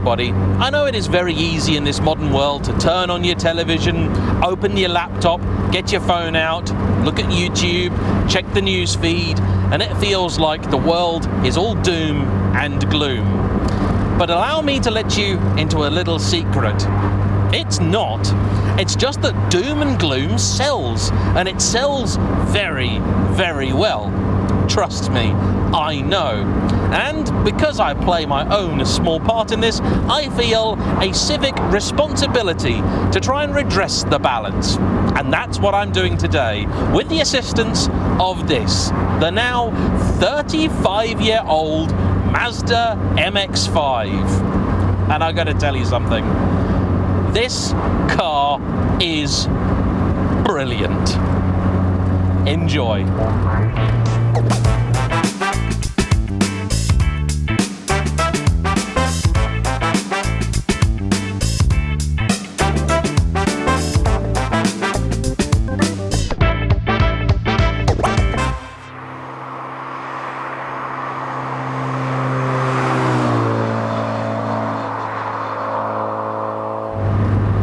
everybody. I know it is very easy in this modern world to turn on your television, open your laptop, get your phone out, look at YouTube, check the news feed, and it feels like the world is all doom and gloom. But allow me to let you into a little secret. It's not. It's just that doom and gloom sells, and it sells very, very well. Trust me, I know. And because I play my own small part in this, I feel a civic responsibility to try and redress the balance. And that's what I'm doing today, with the assistance of this, the now 35-year-old Mazda MX-5. And I gotta tell you something. This car is brilliant. Enjoy.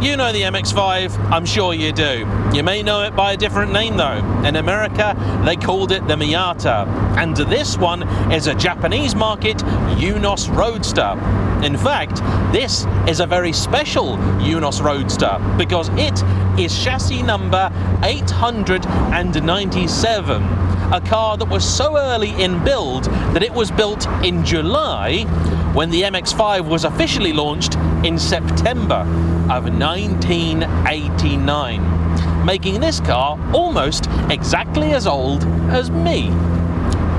You know the MX-5, I'm sure you do. You may know it by a different name though. In America, they called it the Miata. And this one is a Japanese market Unos Roadster. In fact, this is a very special Unos Roadster because it is chassis number 897. A car that was so early in build that it was built in July when the MX-5 was officially launched in September of 1989, making this car almost exactly as old as me,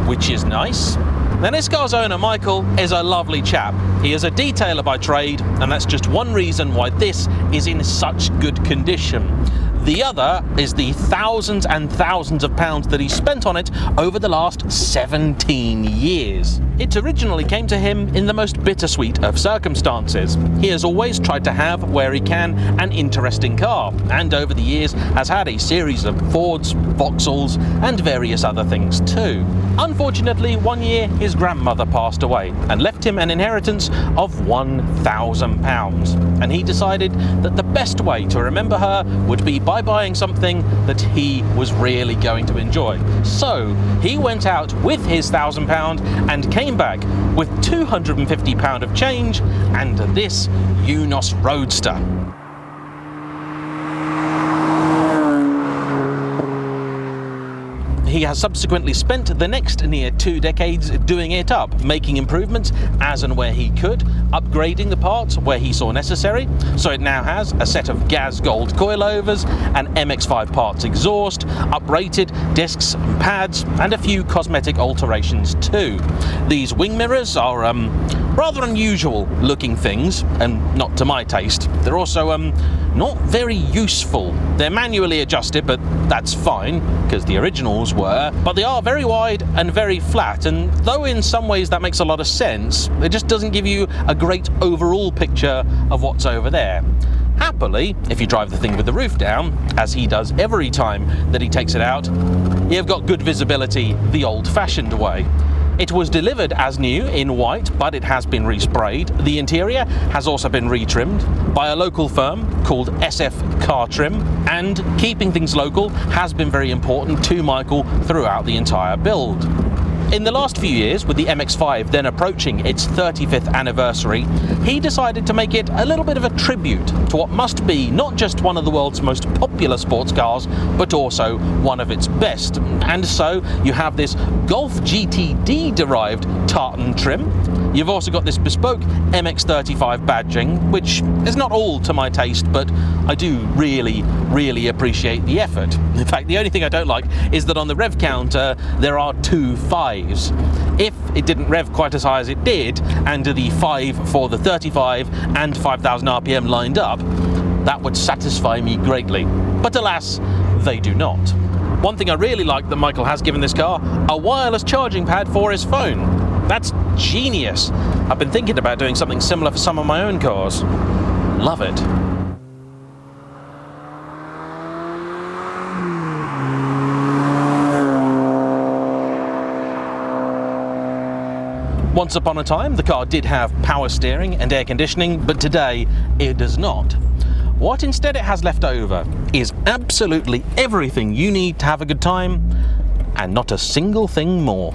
which is nice. Now, this car's owner, Michael, is a lovely chap. He is a detailer by trade, and that's just one reason why this is in such good condition. The other is the thousands and thousands of pounds that he spent on it over the last 17 years. It originally came to him in the most bittersweet of circumstances. He has always tried to have, where he can, an interesting car, and over the years has had a series of Fords, Vauxhalls, and various other things too. Unfortunately, one year his grandmother passed away and left him an inheritance of £1,000, and he decided that the best way to remember her would be by buying something that he was really going to enjoy. So he went out with his £1,000 and came back with £250 of change and this Unos Roadster. He has subsequently spent the next near 2 decades doing it up, making improvements as and where he could, upgrading the parts where he saw necessary, so it now has a set of gas gold coilovers, an MX-5 parts exhaust, uprated discs and pads, and a few cosmetic alterations too. These wing mirrors are rather unusual looking things, and not to my taste. They're also not very useful. They're manually adjusted, but that's fine, because the originals were, but they are very wide and very flat, and though in some ways that makes a lot of sense, it just doesn't give you a great overall picture of what's over there. Happily, if you drive the thing with the roof down, as he does every time that he takes it out, you've got good visibility the old-fashioned way. It was delivered as new in white, but it has been resprayed. The interior has also been retrimmed by a local firm called SF Car Trim, and keeping things local has been very important to Michael throughout the entire build. In the last few years, with the MX-5 then approaching its 35th anniversary, he decided to make it a little bit of a tribute to what must be not just one of the world's most popular sports cars, but also one of its best. And so you have this Golf GTD derived tartan trim. You've also got this bespoke MX-35 badging, which is not all to my taste, but I do really appreciate the effort. In fact, the only thing I don't like is that on the rev counter there are 2 5s. If it didn't rev quite as high as it did, and the 5 for the 35 and 5,000 RPM lined up, that would satisfy me greatly. But alas, they do not. One thing I really like that Michael has given this car, a wireless charging pad for his phone. That's genius. I've been thinking about doing something similar for some of my own cars. Love it. Once upon a time, the car did have power steering and air conditioning, but today it does not. What instead it has left over is absolutely everything you need to have a good time, and not a single thing more.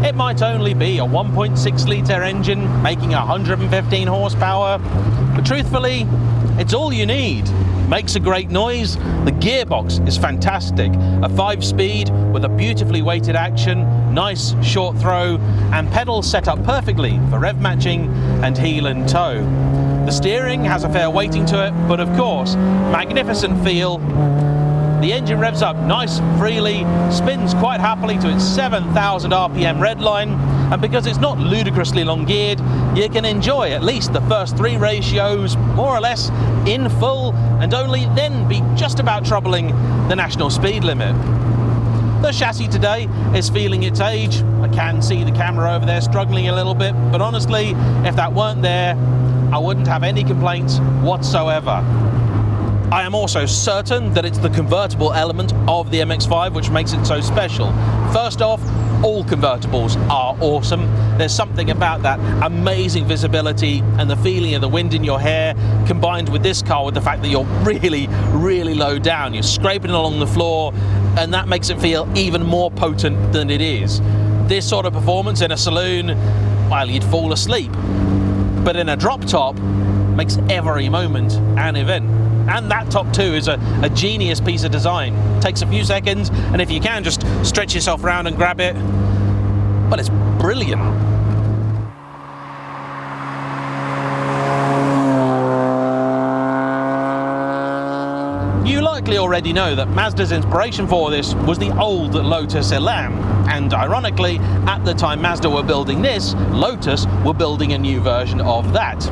It might only be a 1.6 litre engine making 115 horsepower, but truthfully, it's all you need. Makes a great noise, the gearbox is fantastic, a 5-speed with a beautifully weighted action, nice short throw, and pedals set up perfectly for rev matching and heel and toe. The steering has a fair weighting to it, but of course, magnificent feel. The engine revs up nice and freely, spins quite happily to its 7,000 RPM redline, and because it's not ludicrously long geared, you can enjoy at least the first 3 ratios more or less in full, and only then be just about troubling the national speed limit. The chassis today is feeling its age. I can see the camera over there struggling a little bit, but honestly, if that weren't there, I wouldn't have any complaints whatsoever. I am also certain that it's the convertible element of the MX-5 which makes it so special. First off, all convertibles are awesome. There's something about that amazing visibility and the feeling of the wind in your hair, combined with this car with the fact that you're really, really low down. You're scraping along the floor, and that makes it feel even more potent than it is. This sort of performance in a saloon, well, you'd fall asleep. But in a drop top, makes every moment an event. And that top too is a genius piece of design. Takes a few seconds, and if you can, just stretch yourself around and grab it. But it's brilliant. You likely already know that Mazda's inspiration for this was the old Lotus Elan, and ironically, at the time Mazda were building this, Lotus were building a new version of that.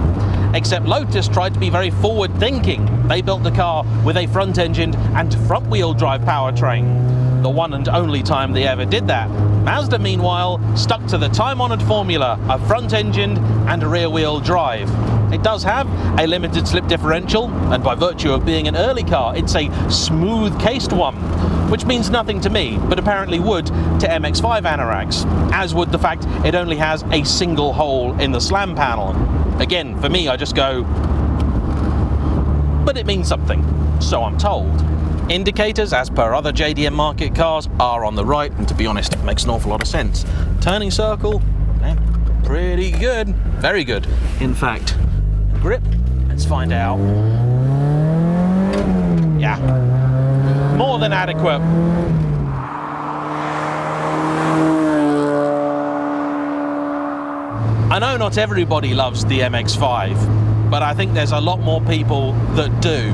Except Lotus tried to be very forward-thinking. They built the car with a front-engined and front-wheel drive powertrain. The one and only time they ever did that. Mazda, meanwhile, stuck to the time-honoured formula of front-engined and rear-wheel drive. It does have a limited slip differential, and by virtue of being an early car, it's a smooth-cased one, which means nothing to me, but apparently would to MX-5 anoraks, as would the fact it only has a single hole in the slam panel. Again, for me, I just go, but it means something, so I'm told. Indicators, as per other JDM market cars, are on the right, and to be honest, it makes an awful lot of sense. Turning circle, pretty good, very good. In fact, grip, let's find out. Yeah, more than adequate. I know not everybody loves the MX-5, but I think there's a lot more people that do.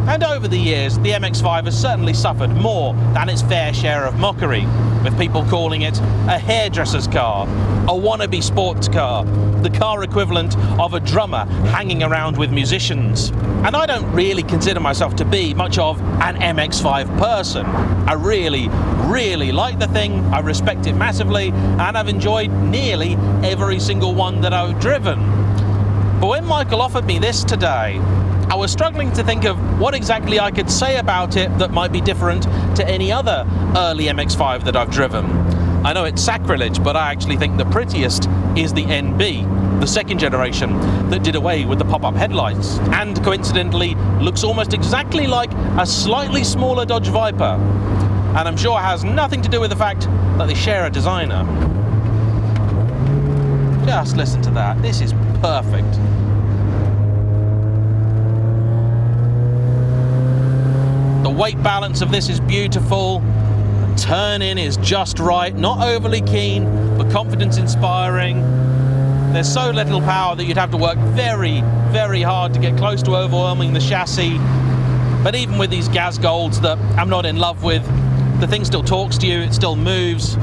And over the years, the MX-5 has certainly suffered more than its fair share of mockery, with people calling it a hairdresser's car, a wannabe sports car, the car equivalent of a drummer hanging around with musicians. And I don't really consider myself to be much of an MX-5 person. I really, really like the thing, I respect it massively, and I've enjoyed nearly every single one that I've driven. But when Michael offered me this today, I was struggling to think of what exactly I could say about it that might be different to any other early MX-5 that I've driven. I know it's sacrilege, but I actually think the prettiest is the NB, the second generation that did away with the pop-up headlights, and coincidentally looks almost exactly like a slightly smaller Dodge Viper. And I'm sure it has nothing to do with the fact that they share a designer. Just listen to that, this is perfect. The weight balance of this is beautiful. The turn-in is just right, not overly keen, but confidence inspiring. There's so little power that you'd have to work very, very hard to get close to overwhelming the chassis. But even with these gas golds that I'm not in love with, the thing still talks to you, it still moves.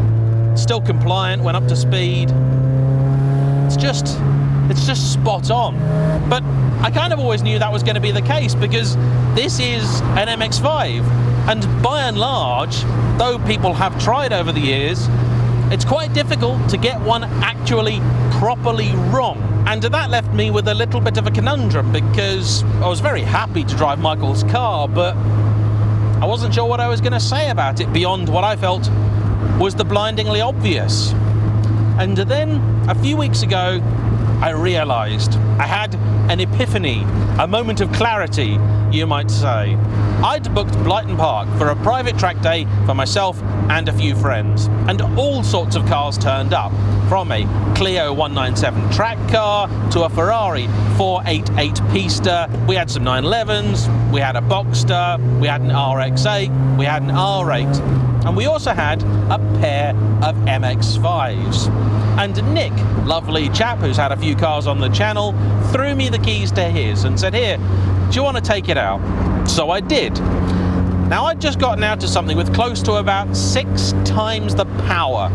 still compliant when up to speed. It's just spot on. But I kind of always knew that was going to be the case because this is an MX-5, and by and large, though people have tried over the years, it's quite difficult to get one actually properly wrong. And that left me with a little bit of a conundrum because I was very happy to drive Michael's car, but I wasn't sure what I was going to say about it beyond what I felt was the blindingly obvious. And then a few weeks ago, I realised. I had an epiphany, a moment of clarity, you might say. I'd booked Blyton Park for a private track day for myself and a few friends, and all sorts of cars turned up, from a Clio 197 track car to a Ferrari 488 Pista. We had some 911s, we had a Boxster, we had an RX-8, we had an R8, and we also had a pair of MX-5s. And Nick, lovely chap who's had a few cars on the channel, threw me the keys to his and said, "Here, do you want to take it out?" So I did. Now, I'd just gotten out to something with close to about 6 times the power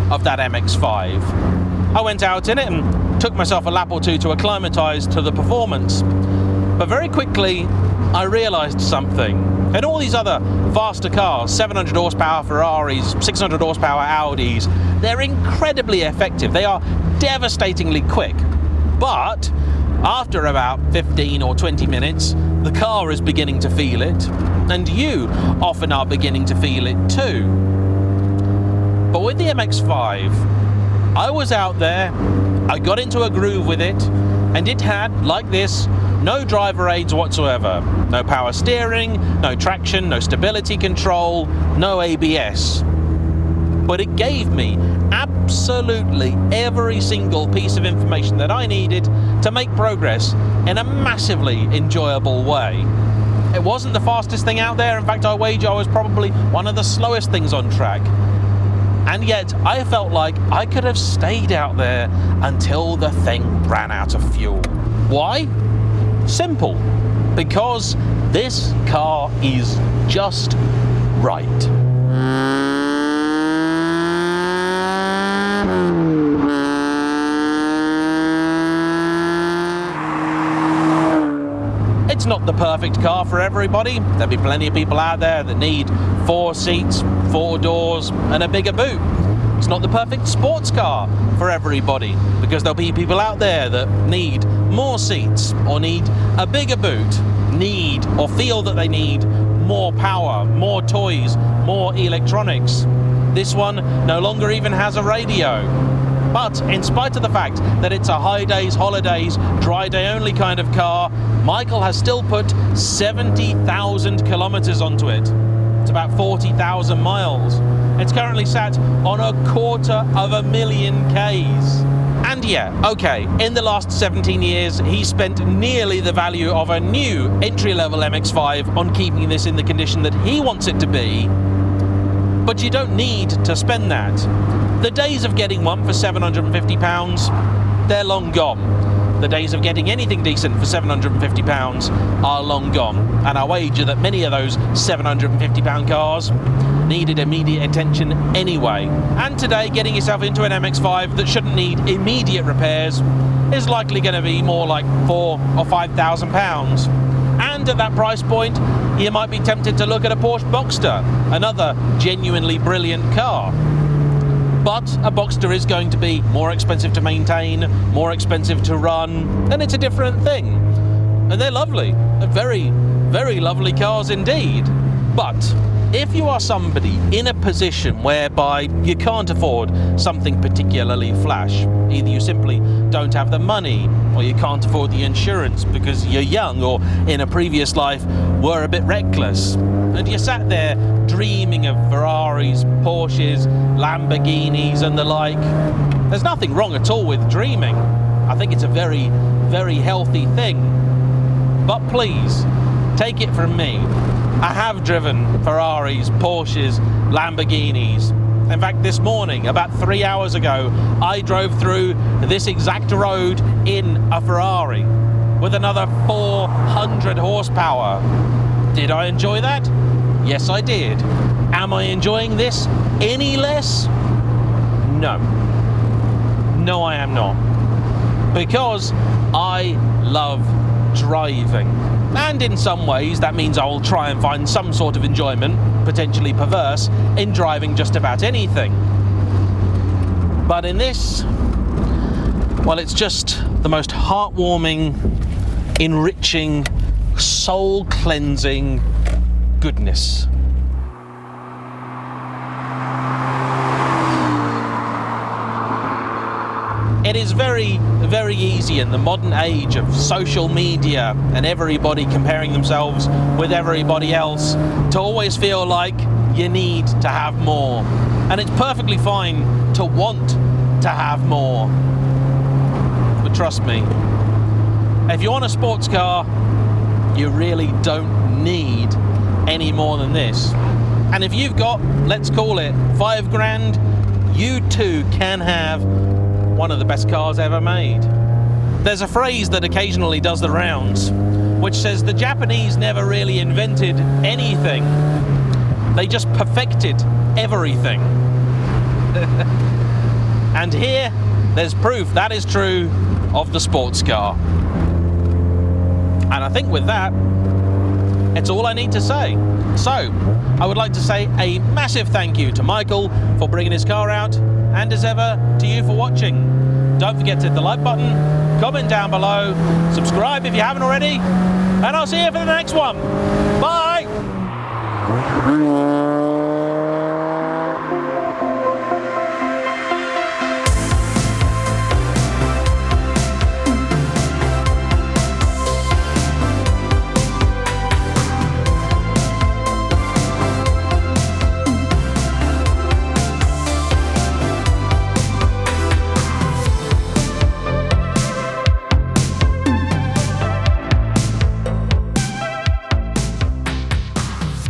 of that MX-5. I went out in it and took myself a lap or two to acclimatise to the performance. But very quickly, I realised something. And all these other faster cars, 700 horsepower Ferraris, 600 horsepower Audis, they're incredibly effective. They are devastatingly quick. But after about 15 or 20 minutes, the car is beginning to feel it, and you often are beginning to feel it too. But with the MX-5, I was out there, I got into a groove with it, and it had, like this, no driver aids whatsoever. No power steering, no traction, no stability control, no ABS. But it gave me absolutely every single piece of information that I needed to make progress in a massively enjoyable way. It wasn't the fastest thing out there. In fact, I wager I was probably one of the slowest things on track. And yet, I felt like I could have stayed out there until the thing ran out of fuel. Why? Simple. Because this car is just right. It's not the perfect car for everybody. There'll be plenty of people out there that need 4 seats, 4 doors, and a bigger boot. It's not the perfect sports car for everybody, because there'll be people out there that need more seats, or need a bigger boot, need or feel that they need more power, more toys, more electronics. This one no longer even has a radio. But in spite of the fact that it's a high days, holidays, dry day only kind of car, Michael has still put 70,000 kilometers onto it. It's about 40,000 miles. It's currently sat on 250,000 Ks. And yeah, okay, in the last 17 years, he spent nearly the value of a new entry-level MX-5 on keeping this in the condition that he wants it to be. But you don't need to spend that. The days of getting one for £750, they're long gone. The days of getting anything decent for £750 are long gone. And I wager that many of those £750 cars needed immediate attention anyway. And today, getting yourself into an MX-5 that shouldn't need immediate repairs is likely going to be more like £4,000 or £5,000. And at that price point, you might be tempted to look at a Porsche Boxster, another genuinely brilliant car. But a Boxster is going to be more expensive to maintain, more expensive to run, and it's a different thing. And they're lovely. They're very, very lovely cars indeed. But if you are somebody in a position whereby you can't afford something particularly flash, either you simply don't have the money, or you can't afford the insurance because you're young, or in a previous life were a bit reckless, and you sat there dreaming of Ferraris, Porsches, Lamborghinis and the like, there's nothing wrong at all with dreaming. I think it's a very, very healthy thing. But please, take it from me, I have driven Ferraris, Porsches, Lamborghinis. In fact, this morning, about 3 hours ago, I drove through this exact road in a Ferrari with another 400 horsepower. Did I enjoy that? Yes, I did. Am I enjoying this any less? No. No, I am not. Because I love driving. And in some ways, that means I will try and find some sort of enjoyment, potentially perverse, in driving just about anything. But in this, well, it's just the most heartwarming, enriching, soul-cleansing goodness. It is very, very easy in the modern age of social media and everybody comparing themselves with everybody else to always feel like you need to have more. And it's perfectly fine to want to have more. But trust me, if you want a sports car, you really don't need any more than this. And if you've got, let's call it, $5,000, you too can have one of the best cars ever made. There's a phrase that occasionally does the rounds, which says the Japanese never really invented anything. They just perfected everything. And here, there's proof that is true of the sports car. And I think with that, it's all I need to say. So, I would like to say a massive thank you to Michael for bringing his car out, and as ever, to you for watching. Don't forget to hit the like button, comment down below, subscribe if you haven't already, and I'll see you for the next one. Bye!